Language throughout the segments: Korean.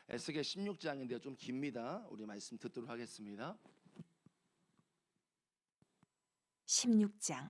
에스겔 16장인데요. 좀 깁니다. 우리 말씀 듣도록 하겠습니다. 16장.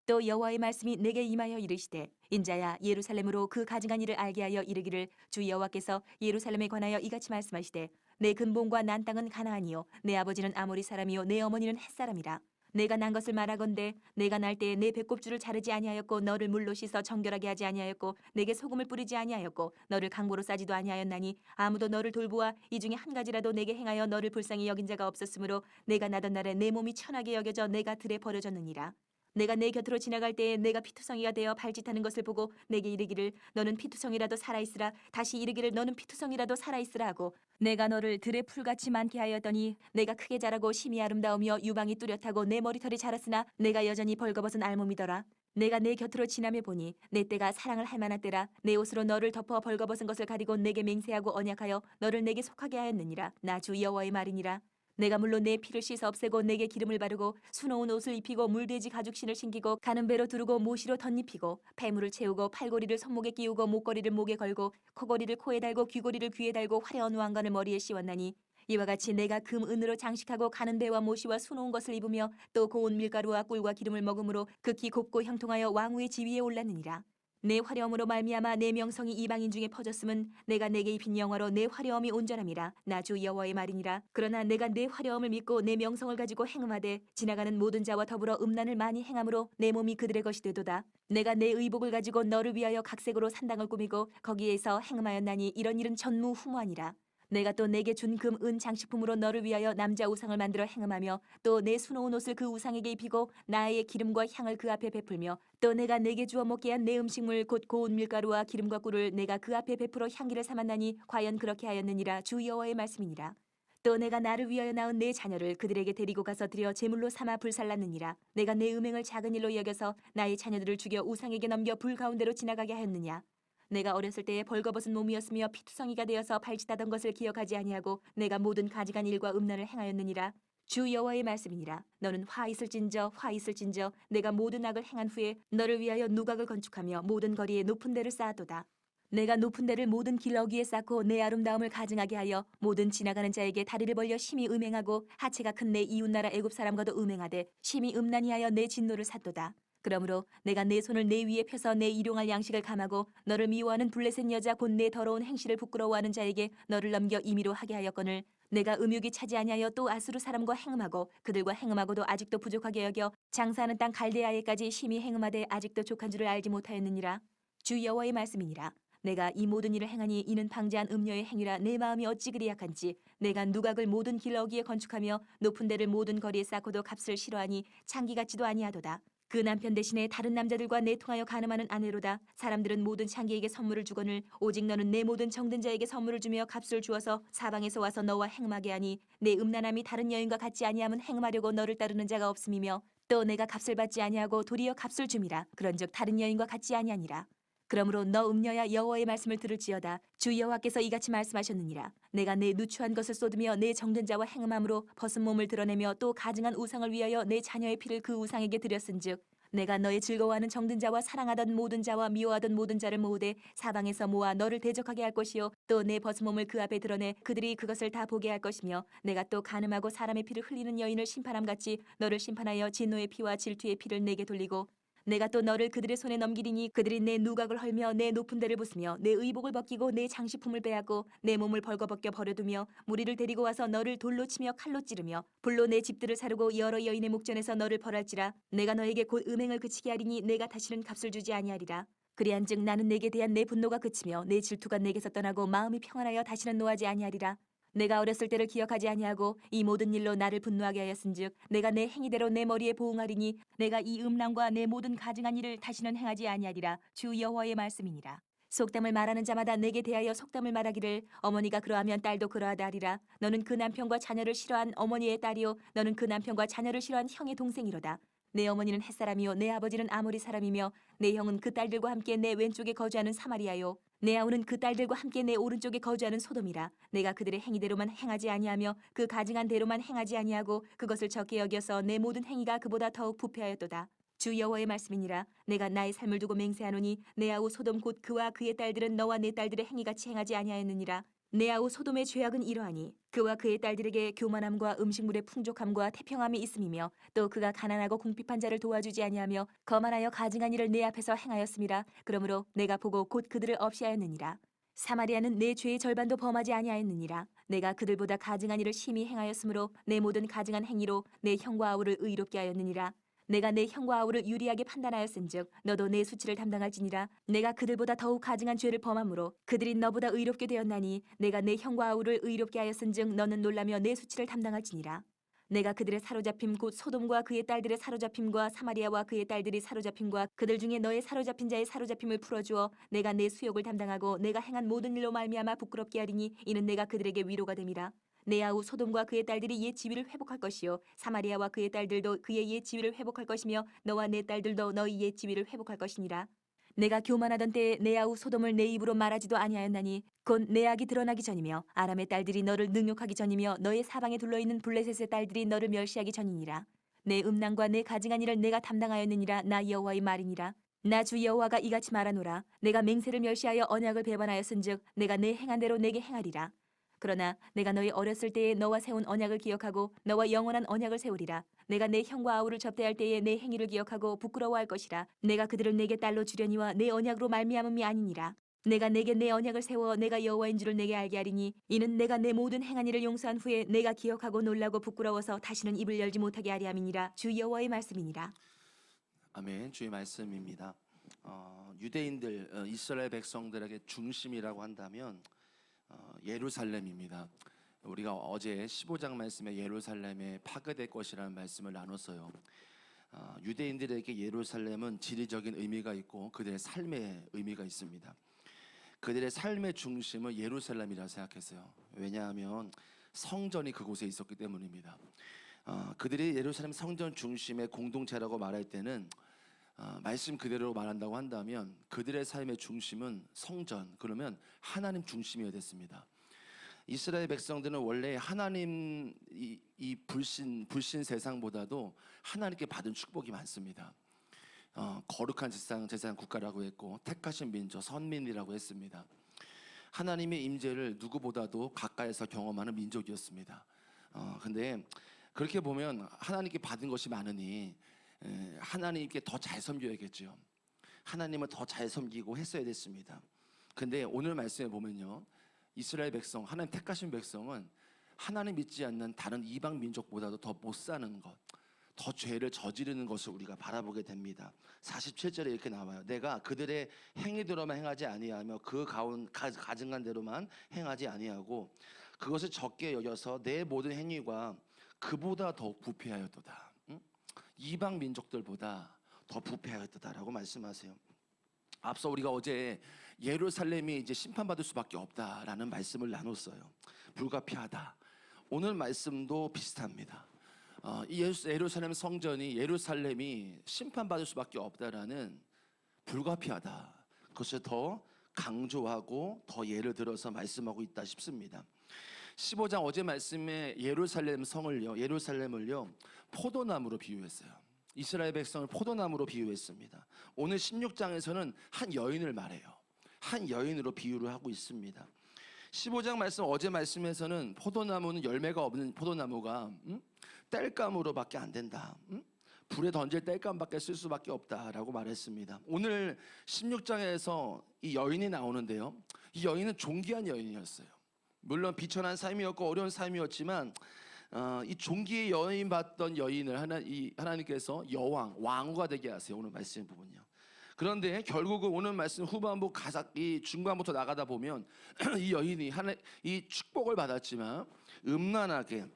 또 여호와의 말씀이 내게 임하여 이르시되 인자야 예루살렘으로 그 가증한 일을 알게 하여 이르기를 주 여호와께서 예루살렘에 관하여 이같이 말씀하시되 내 근본과 난 땅은 가나안이요 내 아버지는 아모리 사람이요 내 어머니는 헷 사람이라. 내가 난 것을 말하건대 내가 날 때에 내 배꼽줄을 자르지 아니하였고 너를 물로 씻어 정결하게 하지 아니하였고 내게 소금을 뿌리지 아니하였고 너를 강보로 싸지도 아니하였나니 아무도 너를 돌보아 이 중에 한 가지라도 내게 행하여 너를 불쌍히 여긴 자가 없었으므로 내가 나던 날에 내 몸이 천하게 여겨져 내가 들에 버려졌느니라. 내가 내 곁으로 지나갈 때에 내가 피투성이가 되어 발짓하는 것을 보고 내게 이르기를 너는 피투성이라도 살아있으라. 다시 이르기를 너는 피투성이라도 살아있으라 하고 내가 너를 들의 풀같이 많게 하였더니 내가 크게 자라고 심히 아름다우며 유방이 뚜렷하고 내 머리털이 자랐으나 내가 여전히 벌거벗은 알몸이더라. 내가 내 곁으로 지나며 보니 내 때가 사랑을 할 만한 때라. 내 옷으로 너를 덮어 벌거벗은 것을 가리고 내게 맹세하고 언약하여 너를 내게 속하게 하였느니라. 나 주 여호와의 말이니라. 내가 물로 내 피를 씻어 없애고 내게 기름을 바르고 수놓은 옷을 입히고 물돼지 가죽신을 신기고 가는 배로 두르고 모시로 덧입히고 폐물을 채우고 팔고리를 손목에 끼우고 목걸이를 목에 걸고 코걸이를 코에 달고 귀고리를 귀에 달고 화려한 왕관을 머리에 씌웠나니 이와 같이 내가 금 은으로 장식하고 가는 배와 모시와 수놓은 것을 입으며 또 고운 밀가루와 꿀과 기름을 먹음으로 극히 곱고 형통하여 왕후의 지위에 올랐느니라. 내 화려함으로 말미암아 내 명성이 이방인 중에 퍼졌음은 내가 내게 입힌 영화로 내 화려함이 온전함이라. 나 주 여호와의 말이니라. 그러나 내가 내 화려함을 믿고 내 명성을 가지고 행음하되 지나가는 모든 자와 더불어 음란을 많이 행함으로 내 몸이 그들의 것이 되도다. 내가 내 의복을 가지고 너를 위하여 각색으로 산당을 꾸미고 거기에서 행음하였나니 이런 일은 전무후무하니라. 내가 또 내게 준 금 은 장식품으로 너를 위하여 남자 우상을 만들어 행음하며 또 내 수놓은 옷을 그 우상에게 입히고 나의 기름과 향을 그 앞에 베풀며 또 내가 내게 주어 먹게 한 내 음식물 곧 고운 밀가루와 기름과 꿀을 내가 그 앞에 베풀어 향기를 삼았나니 과연 그렇게 하였느니라. 주 여호와의 말씀이니라. 또 내가 나를 위하여 낳은 내 자녀를 그들에게 데리고 가서 드려 제물로 삼아 불살랐느니라. 내가 내 음행을 작은 일로 여겨서 나의 자녀들을 죽여 우상에게 넘겨 불 가운데로 지나가게 하였느냐. 내가 어렸을 때에 벌거벗은 몸이었으며 피투성이가 되어서 발짓하던 것을 기억하지 아니하고 내가 모든 가증한 일과 음란을 행하였느니라. 주 여호와의 말씀이니라. 너는 화 있을진저 화 있을진저 내가 모든 악을 행한 후에 너를 위하여 누각을 건축하며 모든 거리에 높은 데를 쌓았도다. 내가 높은 데를 모든 길 어귀에 쌓고 내 아름다움을 가증하게 하여 모든 지나가는 자에게 다리를 벌려 심히 음행하고 하체가 큰 내 이웃나라 애굽 사람과도 음행하되 심히 음란히 하여 내 진노를 샀도다. 그러므로 내가 내 손을 내 위에 펴서 내 일용할 양식을 감하고 너를 미워하는 블레셋 여자 곧 내 더러운 행실을 부끄러워하는 자에게 너를 넘겨 임의로 하게 하였거늘 내가 음욕이 차지 아니하여 또 아수르 사람과 행음하고 그들과 행음하고도 아직도 부족하게 여겨 장사하는 땅 갈대아에까지 심히 행음하되 아직도 족한 줄을 알지 못하였느니라. 주 여호와의 말씀이니라. 내가 이 모든 일을 행하니 이는 방제한 음녀의 행위라. 내 마음이 어찌 그리 약한지 내가 누각을 모든 길 어귀에 건축하며 높은 데를 모든 거리에 쌓고도 값을 싫어하니 창기 같지도 아니하도다. 그 남편 대신에 다른 남자들과 내통하여 간음하는 아내로다. 사람들은 모든 창기에게 선물을 주거늘 오직 너는 내 모든 정든 자에게 선물을 주며 값을 주어서 사방에서 와서 너와 행음하게 하니 내 음란함이 다른 여인과 같지 아니함은 행음하려고 너를 따르는 자가 없음이며 또 내가 값을 받지 아니하고 도리어 값을 줌이라. 그런즉 다른 여인과 같지 아니하니라. 그러므로 너 음녀야 여호와의 말씀을 들을지어다. 주 여호와께서 이같이 말씀하셨느니라. 내가 내 누추한 것을 쏟으며 내 정든 자와 행음함으로 벗은 몸을 드러내며 또 가증한 우상을 위하여 내 자녀의 피를 그 우상에게 드렸은즉 내가 너의 즐거워하는 정든 자와 사랑하던 모든 자와 미워하던 모든 자를 모으되 사방에서 모아 너를 대적하게 할 것이요 또 내 벗은 몸을 그 앞에 드러내 그들이 그것을 다 보게 할 것이며 내가 또 간음하고 사람의 피를 흘리는 여인을 심판함 같이 너를 심판하여 진노의 피와 질투의 피를 내게 돌리고 내가 또 너를 그들의 손에 넘기리니 그들이 내 누각을 헐며 내 높은 데를 부수며 내 의복을 벗기고 내 장식품을 빼앗고 내 몸을 벌거벗겨 버려두며 무리를 데리고 와서 너를 돌로 치며 칼로 찌르며 불로 내 집들을 사르고 여러 여인의 목전에서 너를 벌할지라. 내가 너에게 곧 음행을 그치게 하리니 내가 다시는 값을 주지 아니하리라. 그리한즉 나는 내게 대한 내 분노가 그치며 내 질투가 내게서 떠나고 마음이 평안하여 다시는 노하지 아니하리라. 내가 어렸을 때를 기억하지 아니하고 이 모든 일로 나를 분노하게 하였은즉 내가 내 행위대로 내 머리에 보응하리니 내가 이 음란과 내 모든 가증한 일을 다시는 행하지 아니하리라. 주 여호와의 말씀이니라. 속담을 말하는 자마다 내게 대하여 속담을 말하기를 어머니가 그러하면 딸도 그러하다 하리라. 너는 그 남편과 자녀를 싫어한 어머니의 딸이요 너는 그 남편과 자녀를 싫어한 형의 동생이로다. 내 어머니는 햇사람이요 내 아버지는 아모리 사람이며 내 형은 그 딸들과 함께 내 왼쪽에 거주하는 사마리아요 내 아우는 그 딸들과 함께 내 오른쪽에 거주하는 소돔이라. 내가 그들의 행위대로만 행하지 아니하며 그 가증한 대로만 행하지 아니하고 그것을 적게 여겨서 내 모든 행위가 그보다 더욱 부패하였도다. 주 여호와의 말씀이니라. 내가 나의 삶을 두고 맹세하노니 내 아우 소돔 곧 그와 그의 딸들은 너와 내 딸들의 행위같이 행하지 아니하였느니라. 내 아우 소돔의 죄악은 이러하니 그와 그의 딸들에게 교만함과 음식물의 풍족함과 태평함이 있음이며 또 그가 가난하고 궁핍한 자를 도와주지 아니하며 거만하여 가증한 일을 내 앞에서 행하였음이라. 그러므로 내가 보고 곧 그들을 없이하였느니라. 사마리아는 내 죄의 절반도 범하지 아니하였느니라. 내가 그들보다 가증한 일을 심히 행하였으므로 내 모든 가증한 행위로 내 형과 아우를 의롭게 하였느니라. 내가 내 형과 아우를 유리하게 판단하였은즉 너도 내 수치를 담당할지니라. 내가 그들보다 더욱 가증한 죄를 범함으로 그들이 너보다 의롭게 되었나니 내가 내 형과 아우를 의롭게 하였은즉 너는 놀라며 내 수치를 담당할지니라. 내가 그들의 사로잡힘 곧 소돔과 그의 딸들의 사로잡힘과 사마리아와 그의 딸들이 사로잡힘과 그들 중에 너의 사로잡힌 자의 사로잡힘을 풀어주어 내가 내 수욕을 담당하고 내가 행한 모든 일로 말미암아 부끄럽게 하리니 이는 내가 그들에게 위로가 됨이라. 내 아우 소돔과 그의 딸들이 옛 지위를 회복할 것이요 사마리아와 그의 딸들도 그의 옛 지위를 회복할 것이며 너와 내 딸들도 너희 옛 지위를 회복할 것이니라. 내가 교만하던 때에 내 아우 소돔을 내 입으로 말하지도 아니하였나니 곧 내 악이 드러나기 전이며 아람의 딸들이 너를 능욕하기 전이며 너의 사방에 둘러있는 블레셋의 딸들이 너를 멸시하기 전이니라. 내 음란과 내 가증한 일을 내가 담당하였느니라. 나 여호와의 말이니라. 나 주 여호와가 이같이 말하노라. 내가 맹세를 멸시하여 언약을 배반하였은즉 내가 내 행한 대로 내게 행하리라. 그러나 내가 너희 어렸을 때에 너와 세운 언약을 기억하고 너와 영원한 언약을 세우리라. 내가 내 형과 아우를 접대할 때에 내 행위를 기억하고 부끄러워할 것이라. 내가 그들을 내게 딸로 주려니와 내 언약으로 말미암음이 아니니라. 내가 내게 내 언약을 세워 내가 여호와인 줄을 내게 알게 하리니 이는 내가 내 모든 행한 일을 용서한 후에 내가 기억하고 놀라고 부끄러워서 다시는 입을 열지 못하게 하리 함이니라. 주 여호와의 말씀이니라. 아멘. 주의 말씀입니다. 유대인들 이스라엘 백성들에게 중심이라고 한다면 예루살렘입니다. 우리가 어제 15장 말씀에 예루살렘에 파괴될 것이라는 말씀을 나눴어요. 유대인들에게 예루살렘은 지리적인 의미가 있고 그들의 삶의 의미가 있습니다. 그들의 삶의 중심은 예루살렘이라 생각했어요. 왜냐하면 성전이 그곳에 있었기 때문입니다. 그들이 예루살렘 성전 중심의 공동체라고 말할 때는 말씀 그대로 말한다고 한다면 그들의 삶의 중심은 성전, 그러면 하나님 중심이어야 됐습니다. 이스라엘 백성들은 원래 하나님 이 불신 세상보다도 하나님께 받은 축복이 많습니다. 거룩한 제사장 국가라고 했고 택하신 민족 선민이라고 했습니다. 하나님의 임재를 누구보다도 가까이서 경험하는 민족이었습니다. 근데 그렇게 보면 하나님께 받은 것이 많으니 하나님께 더 잘 섬겨야겠죠. 하나님을 더 잘 섬기고 했어야 됐습니다. 근데 오늘 말씀에 보면요, 이스라엘 백성, 하나님 택하신 백성은 하나님 믿지 않는 다른 이방 민족보다도 더 못 사는 것, 더 죄를 저지르는 것을 우리가 바라보게 됩니다. 47절에 이렇게 나와요. 내가 그들의 행위대로만 행하지 아니하며 그 가증한 대로만 행하지 아니하고 그것을 적게 여겨서 내 모든 행위가 그보다 더 부패하였도다. 이방 민족들보다 더 부패하였다라고 말씀하세요. 앞서 우리가 어제 예루살렘이 이제 심판받을 수밖에 없다라는 말씀을 나눴어요. 불가피하다. 오늘 말씀도 비슷합니다. 이 예루살렘 성전이 예루살렘이 심판받을 수밖에 없다라는 불가피하다. 그것을 더 강조하고 더 예를 들어서 말씀하고 있다 싶습니다. 15장 어제 말씀에 예루살렘을요 포도나무로 비유했어요. 이스라엘 백성을 포도나무로 비유했습니다. 오늘 16장에서는 한 여인을 말해요. 한 여인으로 비유를 하고 있습니다. 15장 말씀 어제 말씀에서는 포도나무는 열매가 없는 포도나무가 땔감으로밖에 안 된다. 불에 던질 땔감밖에 쓸 수밖에 없다라고 말했습니다. 오늘 16장에서 이 여인이 나오는데요. 이 여인은 존귀한 여인이었어요. 물론 비천한 삶이었고 어려운 삶이었지만 이 존귀의 여인 받던 여인을 하나님께서 왕후가 되게 하세요. 오늘 말씀 부분요. 그런데 결국은 오늘 말씀 후반부 이 중반부터 나가다 보면 이 여인이 이 축복을 받았지만 음란하게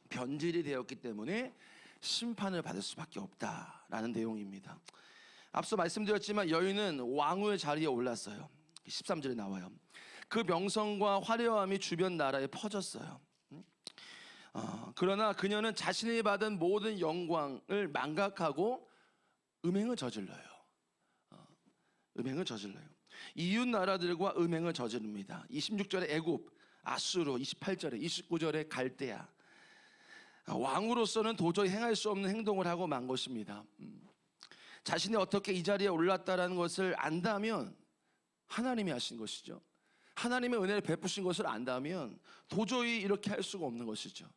변질이 되었기 때문에 심판을 받을 수밖에 없다라는 내용입니다. 앞서 말씀드렸지만 여인은 왕후의 자리에 올랐어요. 13절에 나와요. 그 명성과 화려함이 주변 나라에 퍼졌어요. 그러나 그녀는 자신이 받은 모든 영광을 망각하고 음행을 저질러요. 이웃 나라들과 음행을 저지릅니다. 26절에 애굽, 아수르, 28절에 29절에 갈대아. 왕으로서는 도저히 행할 수 없는 행동을 하고 만 것입니다. 자신이 어떻게 이 자리에 올랐다라는 것을 안다면 하나님이 하신 것이죠. 하나님의 은혜를 베푸신 것을 안다면 도저히 이렇게 할 수가 없는 것이죠.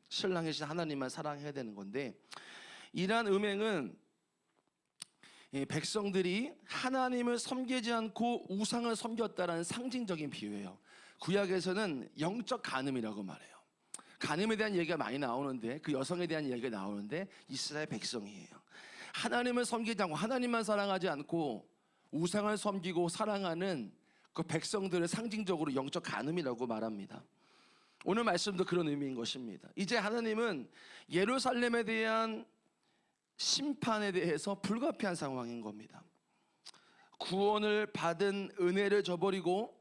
신랑이신 하나님만 사랑해야 되는 건데, 이러한 음행은 백성들이 하나님을 섬기지 않고 우상을 섬겼다라는 상징적인 비유예요. 구약에서는 영적 간음이라고 말해요. 간음에 대한 얘기가 많이 나오는데, 그 여성에 대한 얘기가 나오는데 이스라엘 백성이에요. 하나님을 섬기지 않고 하나님만 사랑하지 않고 우상을 섬기고 사랑하는 그 백성들을 상징적으로 영적 간음이라고 말합니다. 오늘 말씀도 그런 의미인 것입니다. 이제 하나님은 예루살렘에 대한 심판에 대해서 불가피한 상황인 겁니다. 구원을 받은 은혜를 저버리고,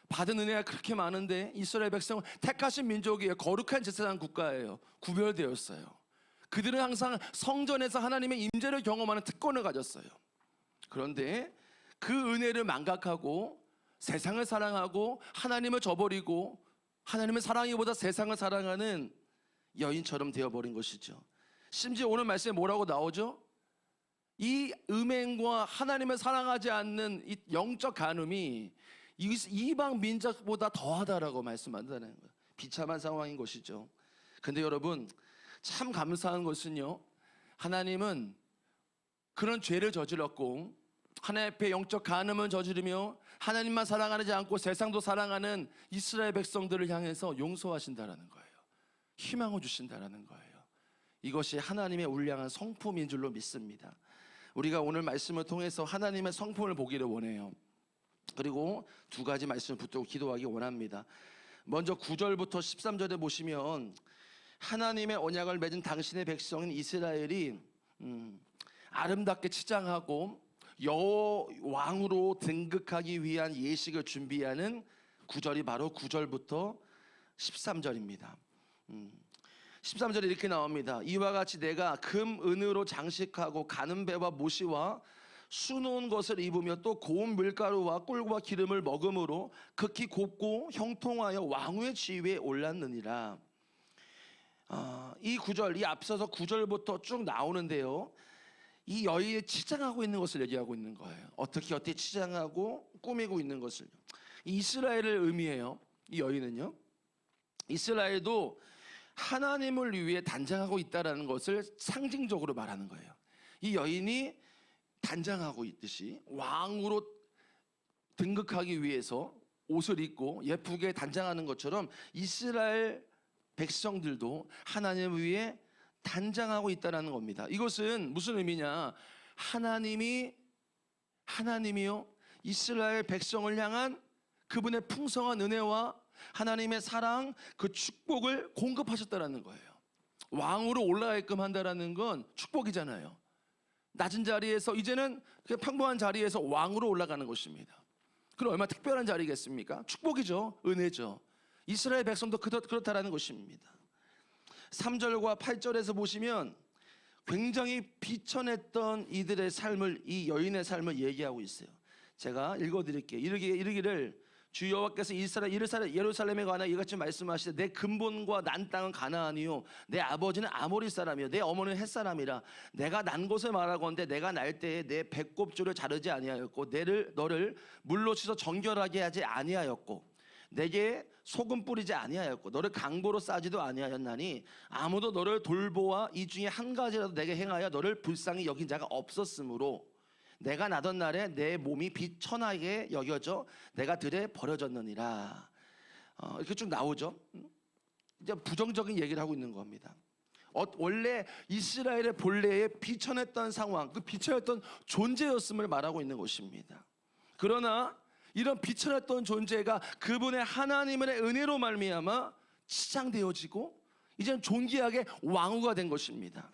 받은 은혜가 그렇게 많은데 이스라엘 백성은 택하신 민족이에요. 거룩한 제사장 국가예요. 구별되었어요. 그들은 항상 성전에서 하나님의 임재를 경험하는 특권을 가졌어요. 그런데 그 은혜를 망각하고 세상을 사랑하고 하나님을 저버리고, 하나님의 사랑이보다 세상을 사랑하는 여인처럼 되어버린 것이죠. 심지어 오늘 말씀에 뭐라고 나오죠? 이 음행과 하나님을 사랑하지 않는 이 영적 간음이 이방 민족보다 더하다라고 말씀한다는 거예요. 비참한 상황인 것이죠. 근데 여러분, 참 감사한 것은요, 하나님은 그런 죄를 저질렀고 하나님 앞에 영적 간음을 저지르며 하나님만 사랑하지 않고 세상도 사랑하는 이스라엘 백성들을 향해서 용서하신다라는 거예요. 희망을 주신다라는 거예요. 이것이 하나님의 울량한 성품인 줄로 믿습니다. 우리가 오늘 말씀을 통해서 하나님의 성품을 보기를 원해요. 그리고 두 가지 말씀을 붙들고 기도하기 원합니다. 먼저 9절부터 13절에 보시면 하나님의 언약을 맺은 당신의 백성인 이스라엘이 아름답게 치장하고 여왕으로 등극하기 위한 예식을 준비하는 구절이 바로 9절부터 13절입니다. 13절에 이렇게 나옵니다. 이와 같이 내가 금, 은으로 장식하고 가는 배와 모시와 수놓은 것을 입으며 또 고운 밀가루와 꿀과 기름을 먹음으로 극히 곱고 형통하여 왕후의 지위에 올랐느니라. 이 구절, 이 앞서서 9절부터 쭉 나오는데요, 이 여인이 치장하고 있는 것을 얘기하고 있는 거예요. 어떻게 치장하고 꾸미고 있는 것을. 이스라엘을 의미해요. 이 여인은요, 이스라엘도 하나님을 위해 단장하고 있다라는 것을 상징적으로 말하는 거예요. 이 여인이 단장하고 있듯이 왕으로 등극하기 위해서 옷을 입고 예쁘게 단장하는 것처럼 이스라엘 백성들도 하나님을 위해 단장하고 있다라는 겁니다. 이것은 무슨 의미냐? 하나님이요, 이스라엘 백성을 향한 그분의 풍성한 은혜와 하나님의 사랑, 그 축복을 공급하셨다라는 거예요. 왕으로 올라가게끔 한다라는 건 축복이잖아요. 낮은 자리에서 이제는 그냥 평범한 자리에서 왕으로 올라가는 것입니다. 그럼 얼마나 특별한 자리겠습니까? 축복이죠. 은혜죠. 이스라엘 백성도 그렇다라는 것입니다. 3절과 8절에서 보시면 굉장히 비천했던 이들의 삶을, 이 여인의 삶을 얘기하고 있어요. 제가 읽어드릴게요. 이르기를 주 여호와께서 예루살렘에 관하여 이같이 말씀하시되 내 근본과 난 땅은 가나안이요 내 아버지는 아모리 사람이요 내 어머니는 헷 사람이라. 내가 난 곳을 말하건대 내가 날 때에 내 배꼽줄을 자르지 아니하였고 너를 물로 씻어 정결하게 하지 아니하였고 내게 소금 뿌리지 아니하였고 너를 강보로 싸지도 아니하였나니 아무도 너를 돌보아 이 중에 한 가지라도 내게 행하여 너를 불쌍히 여긴 자가 없었으므로 내가 나던 날에 내 몸이 비천하게 여겨져 내가 들에 버려졌느니라. 이렇게 쭉 나오죠. 이제 부정적인 얘기를 하고 있는 겁니다. 원래 이스라엘의 본래의 비천했던 상황, 그 비천했던 존재였음을 말하고 있는 것입니다. 그러나 이런 비천했던 존재가 그분의 하나님의 은혜로 말미암아 치장되어지고 이제는 존귀하게 왕후가 된 것입니다.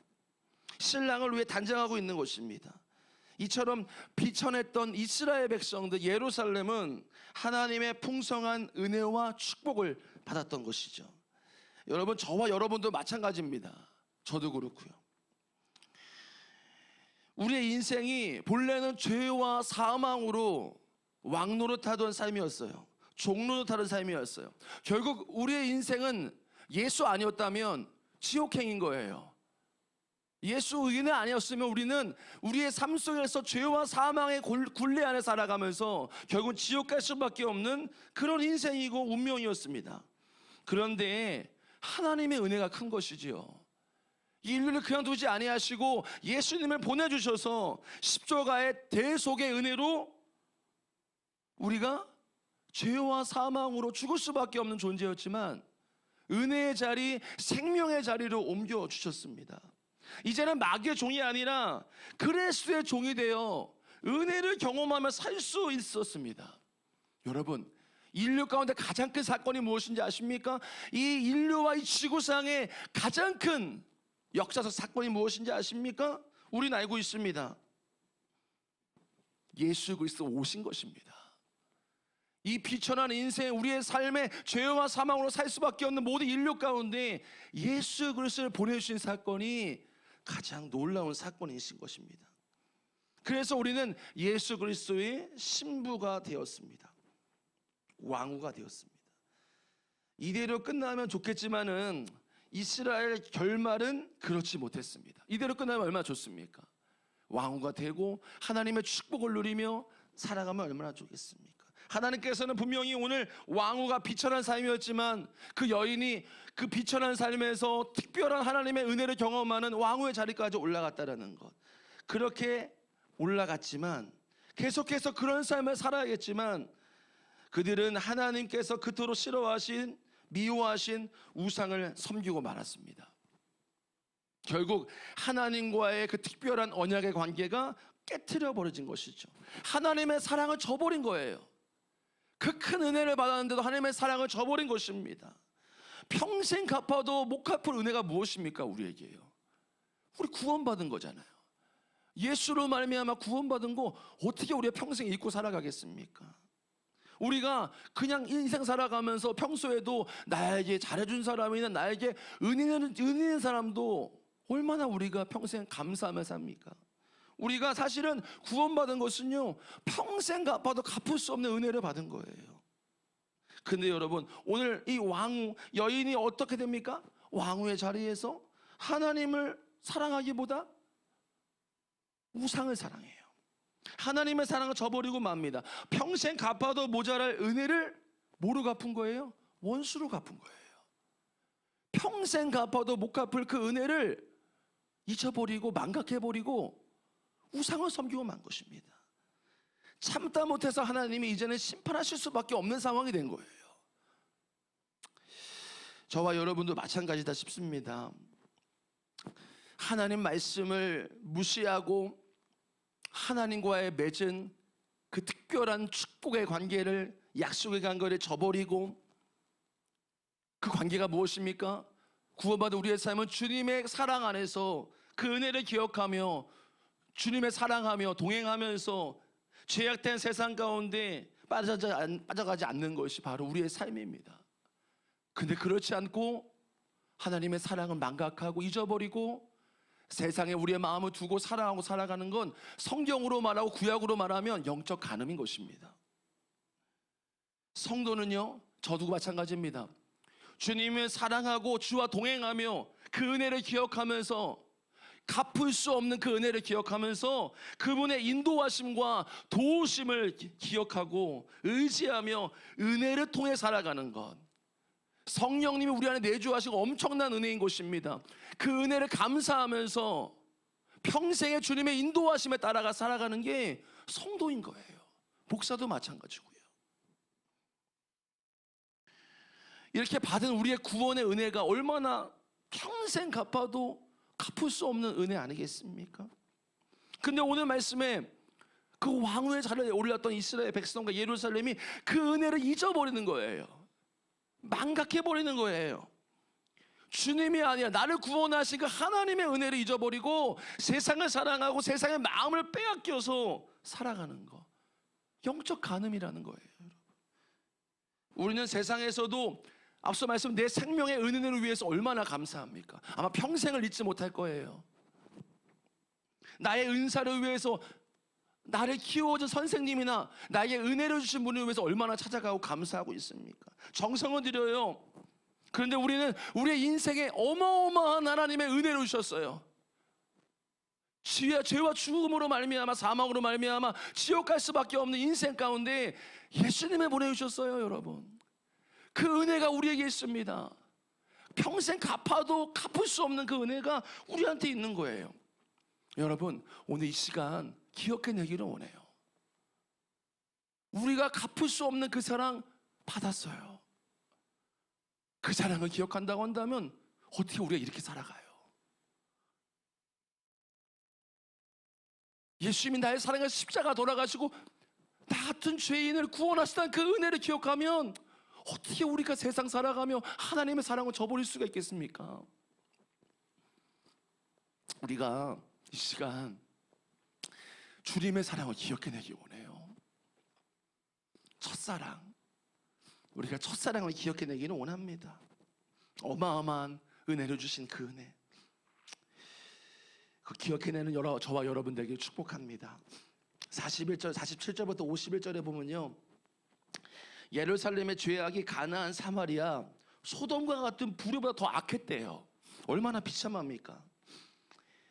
신랑을 위해 단장하고 있는 것입니다. 이처럼 비천했던 이스라엘 백성들 예루살렘은 하나님의 풍성한 은혜와 축복을 받았던 것이죠. 여러분, 저와 여러분도 마찬가지입니다. 저도 그렇고요. 우리의 인생이 본래는 죄와 사망으로 왕노릇하던 삶이었어요. 종노릇하던 삶이었어요. 결국 우리의 인생은 예수 아니었다면 지옥행인 거예요. 예수 은혜 아니었으면 우리는 우리의 삶 속에서 죄와 사망의 굴레 안에 살아가면서 결국 지옥 갈 수밖에 없는 그런 인생이고 운명이었습니다. 그런데 하나님의 은혜가 큰 것이지요. 이 인류를 그냥 두지 아니하시고 예수님을 보내주셔서 십자가의 대속의 은혜로 우리가 죄와 사망으로 죽을 수밖에 없는 존재였지만 은혜의 자리, 생명의 자리로 옮겨주셨습니다. 이제는 마귀의 종이 아니라 그리스도의 종이 되어 은혜를 경험하며 살 수 있었습니다. 여러분, 인류 가운데 가장 큰 사건이 무엇인지 아십니까? 이 인류와 이 지구상의 가장 큰 역사적 사건이 무엇인지 아십니까? 우리는 알고 있습니다. 예수 그리스도 오신 것입니다. 이 비천한 인생, 우리의 삶에 죄와 사망으로 살 수밖에 없는 모든 인류 가운데 예수 그리스도를 보내주신 사건이 가장 놀라운 사건이신 것입니다. 그래서 우리는 예수 그리스도의 신부가 되었습니다. 왕후가 되었습니다. 이대로 끝나면 좋겠지만은 이스라엘 결말은 그렇지 못했습니다. 이대로 끝나면 얼마나 좋습니까? 왕후가 되고 하나님의 축복을 누리며 살아가면 얼마나 좋겠습니까? 하나님께서는 분명히 오늘 왕후가 비천한 삶이었지만 그 여인이 그 비천한 삶에서 특별한 하나님의 은혜를 경험하는 왕후의 자리까지 올라갔다라는 것, 그렇게 올라갔지만 계속해서 그런 삶을 살아야겠지만 그들은 하나님께서 그토록 싫어하신, 미워하신 우상을 섬기고 말았습니다. 결국 하나님과의 그 특별한 언약의 관계가 깨트려 버려진 것이죠. 하나님의 사랑을 저버린 거예요. 그 큰 은혜를 받았는데도 하나님의 사랑을 저버린 것입니다. 평생 갚아도 못 갚을 은혜가 무엇입니까? 우리에게요. 우리 구원받은 거잖아요. 예수로 말미암아 구원받은 거 어떻게 우리가 평생 잊고 살아가겠습니까? 우리가 그냥 인생 살아가면서 평소에도 나에게 잘해준 사람이나 나에게 은혜 있는 사람도 얼마나 우리가 평생 감사하며 삽니까? 우리가 사실은 구원받은 것은요, 평생 갚아도 갚을 수 없는 은혜를 받은 거예요. 근데 여러분, 오늘 이 왕후 여인이 어떻게 됩니까? 왕후의 자리에서 하나님을 사랑하기보다 우상을 사랑해요. 하나님의 사랑을 저버리고 맙니다. 평생 갚아도 모자랄 은혜를 뭐로 갚은 거예요? 원수로 갚은 거예요. 평생 갚아도 못 갚을 그 은혜를 잊어버리고 망각해버리고 우상을 섬기고 만 것입니다. 참다 못해서 하나님이 이제는 심판하실 수밖에 없는 상황이 된 거예요. 저와 여러분도 마찬가지다 싶습니다. 하나님 말씀을 무시하고 하나님과의 맺은 그 특별한 축복의 관계를, 약속의 관계를 저버리고, 그 관계가 무엇입니까? 구원받은 우리의 삶은 주님의 사랑 안에서 그 은혜를 기억하며 주님의 사랑하며 동행하면서 죄악된 세상 가운데 빠져가지 않는 것이 바로 우리의 삶입니다. 근데 그렇지 않고 하나님의 사랑을 망각하고 잊어버리고 세상에 우리의 마음을 두고 사랑하고 살아가는 건 성경으로 말하고 구약으로 말하면 영적 간음인 것입니다. 성도는요, 저도 마찬가지입니다. 주님을 사랑하고 주와 동행하며 그 은혜를 기억하면서 갚을 수 없는 그 은혜를 기억하면서 그분의 인도하심과 도우심을 기억하고 의지하며 은혜를 통해 살아가는 것, 성령님이 우리 안에 내주하시고 엄청난 은혜인 것입니다. 그 은혜를 감사하면서 평생의 주님의 인도하심에 따라가 살아가는 게 성도인 거예요. 목사도 마찬가지고요. 이렇게 받은 우리의 구원의 은혜가 얼마나 평생 갚아도 갚을 수 없는 은혜 아니겠습니까? 근데 오늘 말씀에 그 왕후의 자리에 올랐던 이스라엘 백성과 예루살렘이 그 은혜를 잊어버리는 거예요. 망각해버리는 거예요. 주님이 아니라 나를 구원하신 그 하나님의 은혜를 잊어버리고 세상을 사랑하고 세상의 마음을 빼앗겨서 살아가는 거, 영적 간음이라는 거예요. 우리는 세상에서도 앞서 말씀 내 생명의 은혜를 위해서 얼마나 감사합니까? 아마 평생을 잊지 못할 거예요. 나의 은사를 위해서 나를 키워준 선생님이나 나에게 은혜를 주신 분을 위해서 얼마나 찾아가고 감사하고 있습니까? 정성을 들여요. 그런데 우리는 우리의 인생에 어마어마한 하나님의 은혜를 주셨어요. 죄와 죽음으로 말미암아 사망으로 말미암아 지옥 갈 수밖에 없는 인생 가운데 예수님을 보내주셨어요. 여러분, 그 은혜가 우리에게 있습니다. 평생 갚아도 갚을 수 없는 그 은혜가 우리한테 있는 거예요. 여러분, 오늘 이 시간 기억해내기를 원해요. 우리가 갚을 수 없는 그 사랑 받았어요. 그 사랑을 기억한다고 한다면 어떻게 우리가 이렇게 살아가요? 예수님이 나의 사랑을 십자가 돌아가시고 나 같은 죄인을 구원하시다는 그 은혜를 기억하면 어떻게 우리가 세상 살아가며 하나님의 사랑을 저버릴 수가 있겠습니까? 우리가 이 시간 주님의 사랑을 기억해내기 원해요. 첫사랑, 우리가 첫사랑을 기억해내기는 원합니다. 어마어마한 은혜를 주신 그 은혜, 그 기억해내는 저와 여러분들에게 축복합니다. 41절, 47절부터 51절에 보면요, 예루살렘의 죄악이 가나안, 사마리아, 소돔과 같은 불효보다 더 악했대요. 얼마나 비참합니까?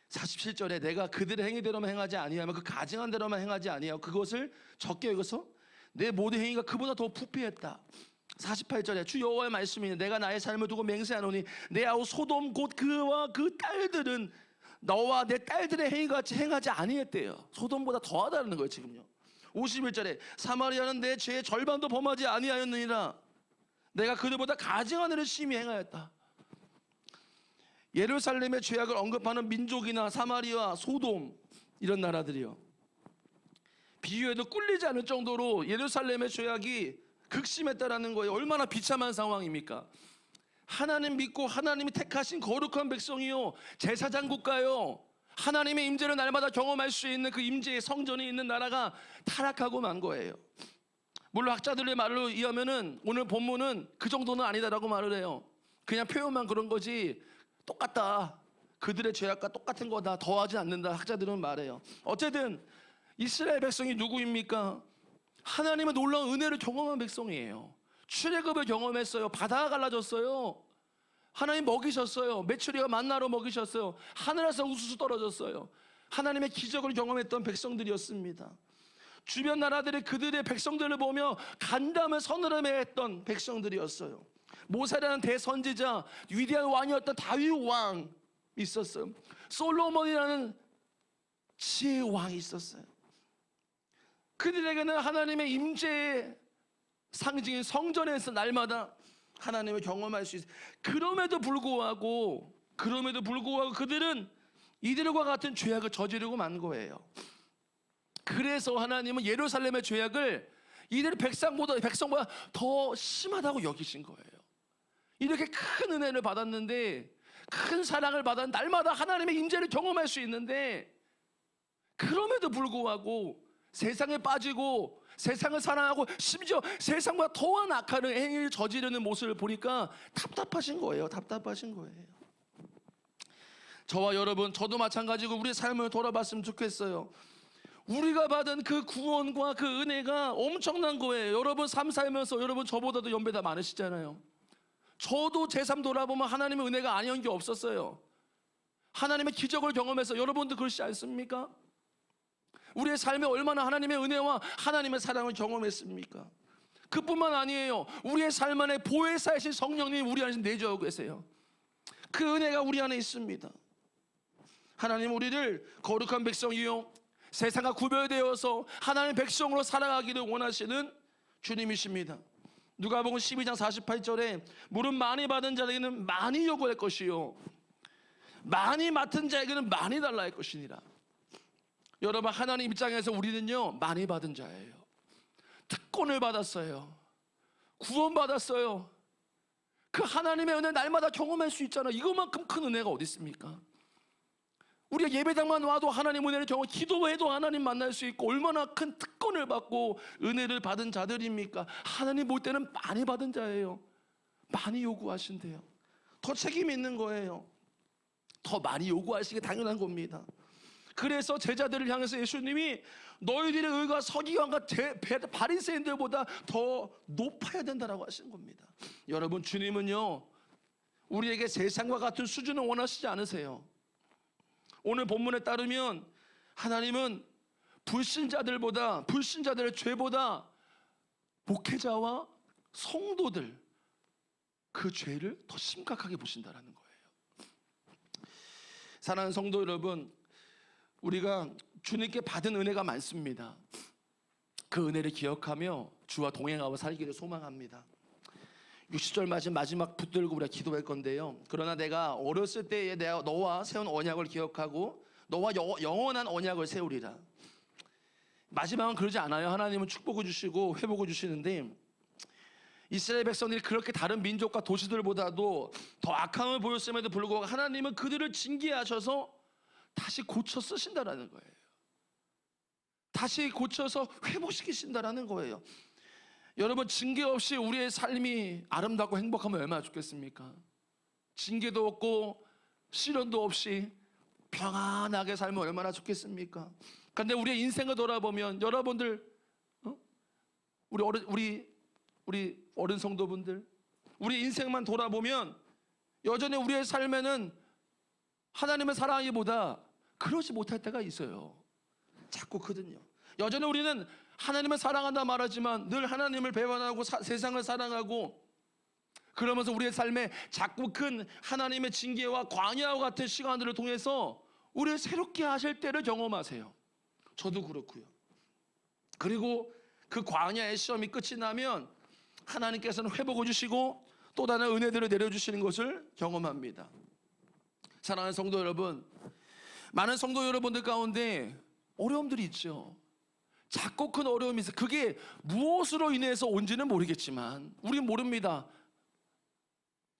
47절에 내가 그들의 행위대로만 행하지 아니하면 그 가증한 대로만 행하지 아니하고 그것을 적게 여겨서 내 모든 행위가 그보다 더 부패했다. 48절에 주 여호와의 말씀이니 내가 나의 삶을 두고 맹세하노니 내 아우 소돔 곧 그와 그 딸들은 너와 내 딸들의 행위같이 행하지 아니했대요. 소돔보다 더하다는 거예요 지금요. 51절에 사마리아는 내 죄의 절반도 범하지 아니하였느니라. 내가 그들보다 가증한 일을 심히 행하였다. 예루살렘의 죄악을 언급하는 민족이나 사마리아, 소돔 이런 나라들이요, 비유해도 꿀리지 않을 정도로 예루살렘의 죄악이 극심했다라는 거예요. 얼마나 비참한 상황입니까? 하나님 믿고 하나님이 택하신 거룩한 백성이요, 제사장 국가요, 하나님의 임재를 날마다 경험할 수 있는 그 임재의 성전이 있는 나라가 타락하고 만 거예요. 물론 학자들의 말로 의하면은 오늘 본문은 그 정도는 아니다라고 말을 해요. 그냥 표현만 그런 거지 똑같다, 그들의 죄악과 똑같은 거다, 더하지 않는다, 학자들은 말해요. 어쨌든 이스라엘 백성이 누구입니까? 하나님의 놀라운 은혜를 경험한 백성이에요. 출애굽을 경험했어요. 바다가 갈라졌어요. 하나님 먹이셨어요. 메추리가 만나로 먹이셨어요. 하늘에서 우수수 떨어졌어요. 하나님의 기적을 경험했던 백성들이었습니다. 주변 나라들이 그들의 백성들을 보며 간담을 서늘해했던 백성들이었어요. 모세라는 대선지자, 위대한 왕이었던 다윗 왕 있었어요. 솔로몬이라는 지혜의 왕이 있었어요. 그들에게는 하나님의 임재의 상징인 성전에서 날마다 하나님을 경험할 수 있어요. 그럼에도 불구하고 그들은 이들과 같은 죄악을 저지르고 만 거예요. 그래서 하나님은 예루살렘의 죄악을 이들 백성보다 더 심하다고 여기신 거예요. 이렇게 큰 은혜를 받았는데, 큰 사랑을 받아 날마다 하나님의 임재를 경험할 수 있는데, 그럼에도 불구하고 세상에 빠지고 세상을 사랑하고 심지어 세상과 더한 악한 행위를 저지르는 모습을 보니까 답답하신 거예요. 답답하신 거예요. 저와 여러분, 저도 마찬가지고 우리 삶을 돌아봤으면 좋겠어요. 우리가 받은 그 구원과 그 은혜가 엄청난 거예요. 여러분 삶 살면서 여러분 저보다도 연배가 많으시잖아요. 저도 제 삶 돌아보면 하나님의 은혜가 아니한 게 없었어요. 하나님의 기적을 경험해서 여러분도 그렇지 않습니까? 우리의 삶에 얼마나 하나님의 은혜와 하나님의 사랑을 경험했습니까? 그뿐만 아니에요. 우리의 삶 안에 보혜사이신 성령님이 우리 안에 내주하고 계세요. 그 은혜가 우리 안에 있습니다. 하나님 우리를 거룩한 백성이요, 세상과 구별되어서 하나님의 백성으로 살아가기를 원하시는 주님이십니다. 누가복음 12장 48절에 물은 많이 받은 자에게는 많이 요구할 것이요 많이 맡은 자에게는 많이 달라 할 것이니라. 여러분, 하나님 입장에서 우리는요 많이 받은 자예요. 특권을 받았어요. 구원받았어요. 그 하나님의 은혜 날마다 경험할 수 있잖아요. 이것만큼 큰 은혜가 어디 있습니까? 우리가 예배당만 와도 하나님 은혜를 경험, 기도해도 하나님 만날 수 있고, 얼마나 큰 특권을 받고 은혜를 받은 자들입니까? 하나님 볼 때는 많이 받은 자예요. 많이 요구하신대요. 더 책임 있는 거예요. 더 많이 요구하시기 당연한 겁니다. 그래서 제자들을 향해서 예수님이 너희들의 의가 서기관과 바리새인들보다 더 높아야 된다라고 하시는 겁니다. 여러분, 주님은요 우리에게 세상과 같은 수준을 원하시지 않으세요. 오늘 본문에 따르면 하나님은 불신자들의 죄보다 목회자와 성도들 그 죄를 더 심각하게 보신다라는 거예요. 사랑하는 성도 여러분, 우리가 주님께 받은 은혜가 많습니다. 그 은혜를 기억하며 주와 동행하고 살기를 소망합니다. 60절 마지막 붙들고 우리가 기도할 건데요. 그러나 내가 어렸을 때에 내가 너와 세운 언약을 기억하고 너와 영원한 언약을 세우리라. 마지막은 그러지 않아요. 하나님은 축복을 주시고 회복을 주시는데 이스라엘 백성들이 그렇게 다른 민족과 도시들보다도 더 악함을 보였음에도 불구하고 하나님은 그들을 징계하셔서 다시 고쳐 쓰신다라는 거예요. 다시 고쳐서 회복시키신다라는 거예요. 여러분, 징계 없이 우리의 삶이 아름답고 행복하면 얼마나 좋겠습니까? 징계도 없고 시련도 없이 평안하게 살면 얼마나 좋겠습니까? 그런데 우리의 인생을 돌아보면 여러분들, 우리 어른 성도분들, 우리 인생만 돌아보면 여전히 우리의 삶에는 하나님을 사랑하기보다 그러지 못할 때가 있어요. 자꾸 거든요. 여전히 우리는 하나님을 사랑한다 말하지만 늘 하나님을 배반하고 세상을 사랑하고 그러면서 우리의 삶에 자꾸 큰 하나님의 징계와 광야와 같은 시간들을 통해서 우리를 새롭게 하실 때를 경험하세요. 저도 그렇고요. 그리고 그 광야의 시험이 끝이 나면 하나님께서는 회복을 주시고 또 다른 은혜들을 내려주시는 것을 경험합니다. 사랑하는 성도 여러분, 많은 성도 여러분들 가운데 어려움들이 있죠. 작고 큰 어려움이 있어요. 그게 무엇으로 인해서 온지는 모르겠지만 우리는 모릅니다.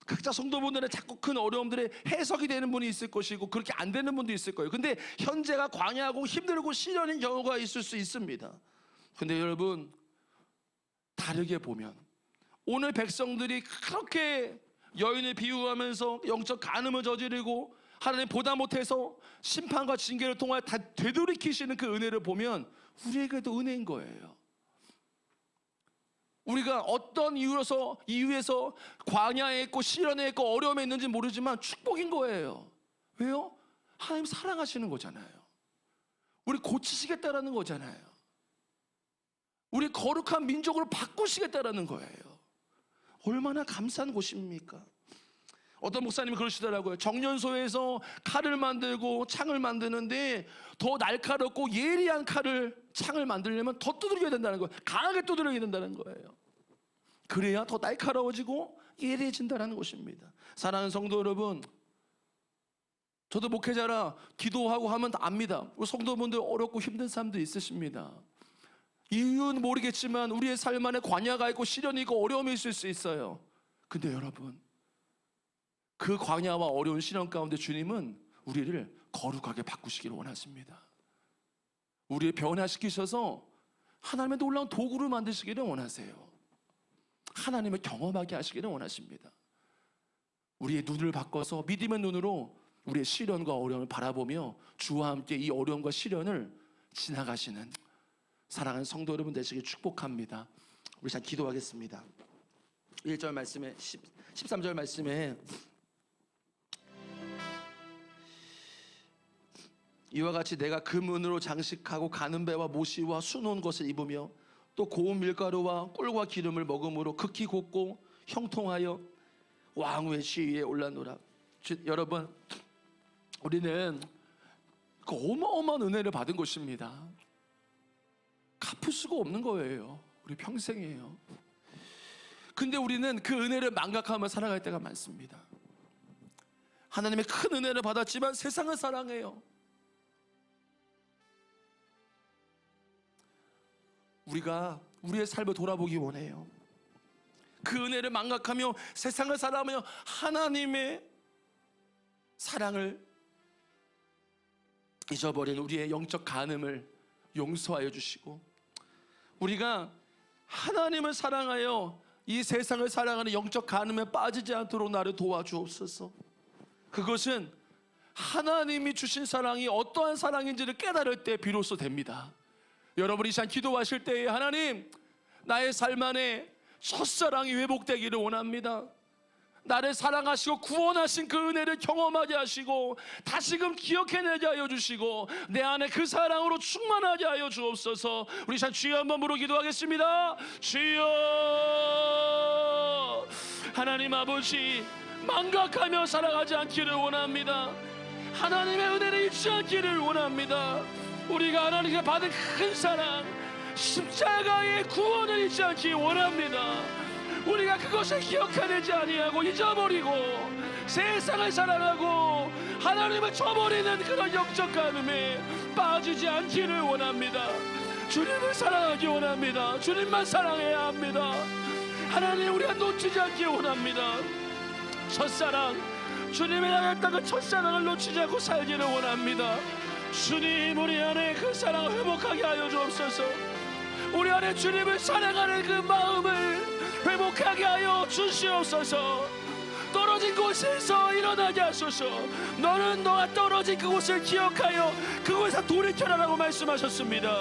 각자 성도분들의 작고 큰 어려움들의 해석이 되는 분이 있을 것이고 그렇게 안 되는 분도 있을 거예요. 근데 현재가 광야하고 힘들고 시련인 경우가 있을 수 있습니다. 근데 여러분, 다르게 보면 오늘 백성들이 그렇게 여인을 비유하면서 영적 간음을 저지르고 하나님 보다 못해서 심판과 징계를 통하여 다 되돌이키시는 그 은혜를 보면 우리에게도 은혜인 거예요. 우리가 어떤 이유에서 광야에 있고 시련에 있고 어려움에 있는지 모르지만 축복인 거예요. 왜요? 하나님 사랑하시는 거잖아요. 우리 고치시겠다라는 거잖아요. 우리 거룩한 민족으로 바꾸시겠다라는 거예요. 얼마나 감사한 곳입니까? 어떤 목사님이 그러시더라고요. 정련소에서 칼을 만들고 창을 만드는데 더 날카롭고 예리한 창을 만들려면 더 두드려야 된다는 거예요. 강하게 두드려야 된다는 거예요. 그래야 더 날카로워지고 예리해진다는 것입니다. 사랑하는 성도 여러분, 저도 목회자라 기도하고 하면 압니다. 우리 성도분들 어렵고 힘든 삶도 있으십니다. 이유는 모르겠지만 우리의 삶 안에 광야가 있고 시련이 있고 어려움이 있을 수 있어요. 근데 여러분, 그 광야와 어려운 시련 가운데 주님은 우리를 거룩하게 바꾸시기를 원하십니다. 우리를 변화시키셔서 하나님의 놀라운 도구를 만드시기를 원하세요. 하나님을 경험하게 하시기를 원하십니다. 우리의 눈을 바꿔서 믿음의 눈으로 우리의 시련과 어려움을 바라보며 주와 함께 이 어려움과 시련을 지나가시는 사랑하는 성도 여러분 되시길 축복합니다. 우리 잘 기도하겠습니다. 1절 말씀에 13절 말씀에 이와 같이 내가 금은으로 장식하고 가는 배와 모시와 수놓은 것을 입으며 또 고운 밀가루와 꿀과 기름을 먹음으로 극히 곱고 형통하여 왕후의 지위에 올라노라. 여러분, 우리는 그 어마어마한 은혜를 받은 것입니다. 갚을 수가 없는 거예요. 우리 평생이에요. 근데 우리는 그 은혜를 망각하며 살아갈 때가 많습니다. 하나님의 큰 은혜를 받았지만 세상을 사랑해요. 우리가 우리의 삶을 돌아보기 원해요. 그 은혜를 망각하며 세상을 살아가며 하나님의 사랑을 잊어버린 우리의 영적 간음을 용서하여 주시고 우리가 하나님을 사랑하여 이 세상을 사랑하는 영적 간음에 빠지지 않도록 나를 도와주옵소서. 그것은 하나님이 주신 사랑이 어떠한 사랑인지를 깨달을 때 비로소 됩니다. 여러분이 이 시간 기도하실 때에 하나님, 나의 삶 안에 첫사랑이 회복되기를 원합니다. 나를 사랑하시고 구원하신 그 은혜를 경험하게 하시고 다시금 기억해내게 하여 주시고 내 안에 그 사랑으로 충만하게 하여 주옵소서. 우리 참 주여 한번 부르고 기도하겠습니다. 주여. 하나님 아버지, 망각하며 살아가지 않기를 원합니다. 하나님의 은혜를 잊지 않기를 원합니다. 우리가 하나님께 받은 큰 사랑, 십자가의 구원을 잊지 않기 원합니다. 우리가 그것을 기억해내지 아니하고 잊어버리고 세상을 사랑하고 하나님을 저버리는 그런 역적감에 빠지지 않기를 원합니다. 주님을 사랑하기 원합니다. 주님만 사랑해야 합니다. 하나님, 우리가 놓치지 않기 원합니다. 첫사랑, 주님을 향했던 그 첫사랑을 놓치지 않고 살기를 원합니다. 주님, 우리 안에 그 사랑을 회복하게 하여 주옵소서. 우리 안에 주님을 사랑하는 그 마음을 회복하게 하여 주시옵소서. 떨어진 곳에서 일어나게 하소서. 너는 너가 떨어진 그곳을 기억하여 그곳에서 돌이켜라라고 말씀하셨습니다.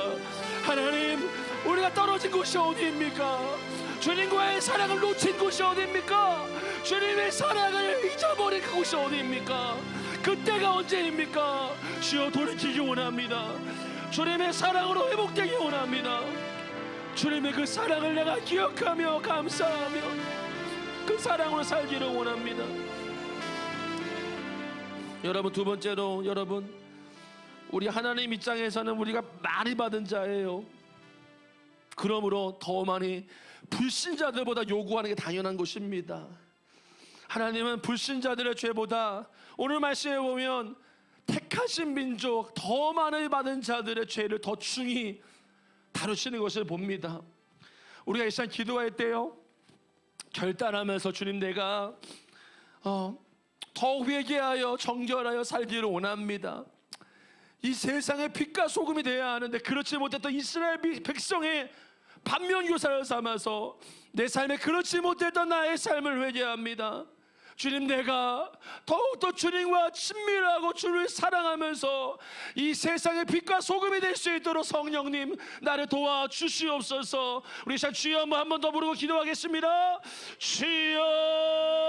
하나님, 우리가 떨어진 곳이 어디입니까? 주님과의 사랑을 놓친 곳이 어디입니까? 주님의 사랑을 잊어버린 그곳이 어디입니까? 그때가 언제입니까? 주여, 돌이키기 원합니다. 주님의 사랑으로 회복되기 원합니다. 주님의 그 사랑을 내가 기억하며 감사하며 그 사랑으로 살기를 원합니다. 여러분, 두 번째로, 여러분, 우리 하나님 입장에서는 우리가 많이 받은 자예요. 그러므로 더 많이 불신자들보다 요구하는 게 당연한 것입니다. 하나님은 불신자들의 죄보다 오늘 말씀에 보면 택하신 민족, 더 많이 받은 자들의 죄를 더 중히 다루시는 것을 봅니다. 우리가 이 시간 기도할 때요, 결단하면서 주님, 내가 더 회개하여 정결하여 살기를 원합니다. 이 세상의 빛과 소금이 되어야 하는데 그렇지 못했던 이스라엘 백성의 반면교사를 삼아서 내 삶에 그렇지 못했던 나의 삶을 회개합니다. 주님, 내가 더욱더 주님과 친밀하고 주를 사랑하면서 이 세상의 빛과 소금이 될 수 있도록 성령님, 나를 도와주시옵소서. 우리 주여 한번 더 부르고 기도하겠습니다. 주여.